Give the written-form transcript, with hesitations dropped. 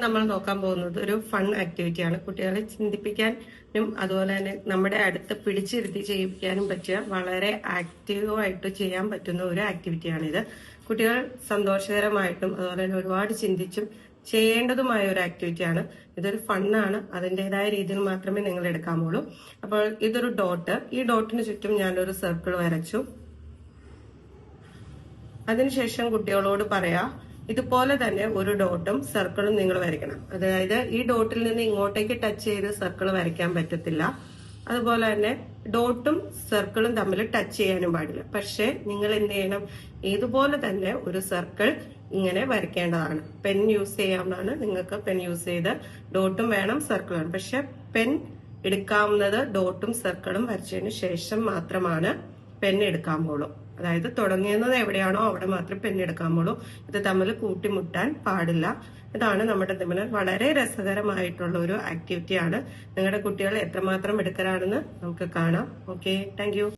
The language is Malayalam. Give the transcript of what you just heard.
നമ്മൾ നോക്കാൻ പോകുന്നത് ഒരു ഫൺ ആക്ടിവിറ്റിയാണ്. കുട്ടികളെ ചിന്തിപ്പിക്കാനും അതുപോലെ തന്നെ നമ്മുടെ അടുത്ത് പിടിച്ചിരുത്തി ചെയ്യിപ്പിക്കാനും പറ്റിയ വളരെ ആക്റ്റീവായിട്ട് ചെയ്യാൻ പറ്റുന്ന ഒരു ആക്ടിവിറ്റിയാണിത്. കുട്ടികൾ സന്തോഷകരമായിട്ടും അതുപോലെ തന്നെ ഒരുപാട് ചിന്തിച്ചും ചെയ്യേണ്ടതുമായ ഒരു ആക്ടിവിറ്റിയാണ്. ഇതൊരു ഫണ്ണാണ്. അതിൻ്റെതായ രീതിയിൽ മാത്രമേ നിങ്ങൾ എടുക്കാമുള്ളൂ. അപ്പോൾ ഇതൊരു ഡോട്ട്. ഈ ഡോട്ടിന് ചുറ്റും ഞാനൊരു സർക്കിൾ വരച്ചു. അതിനുശേഷം കുട്ടികളോട് പറയാ, ഇതുപോലെ തന്നെ ഒരു ഡോട്ടും സർക്കിളും നിങ്ങൾ വരയ്ക്കണം. അതായത് ഈ ഡോട്ടിൽ നിന്ന് ഇങ്ങോട്ടേക്ക് ടച്ച് ചെയ്ത് സർക്കിൾ വരയ്ക്കാൻ പറ്റത്തില്ല. അതുപോലെ തന്നെ ഡോട്ടും സർക്കിളും തമ്മിൽ ടച്ച് ചെയ്യാനും പാടില്ല. പക്ഷെ നിങ്ങൾ എന്ത് ചെയ്യണം, ഇതുപോലെ തന്നെ ഒരു സർക്കിൾ ഇങ്ങനെ വരയ്ക്കേണ്ടതാണ്. പെൻ യൂസ് ചെയ്യാവുന്നതാണ്. നിങ്ങൾക്ക് പെൻ യൂസ് ചെയ്ത് ഡോട്ടും വേണം സർക്കിൾ വേണം. പക്ഷെ പെൻ എടുക്കാവുന്നത് ഡോട്ടും സർക്കിളും വരച്ചതിന് ശേഷം മാത്രമാണ് പെൻ എടുക്കാമുള്ളൂ. അതായത് തുടങ്ങുന്നത് എവിടെയാണോ അവിടെ മാത്രമേ പെൻ എടുക്കാമുള്ളൂ. ഇത് തമ്മിൽ കൂട്ടിമുട്ടാൻ പാടില്ല. ഇതാണ് നമ്മുടെ നിബന്ധന. വളരെ രസകരമായിട്ടുള്ള ഒരു ആക്ടിവിറ്റിയാണ്. നിങ്ങളുടെ കുട്ടികൾ എത്രമാത്രം എടുക്കലാണെന്ന് നമുക്ക് കാണാം. Okay, thank you.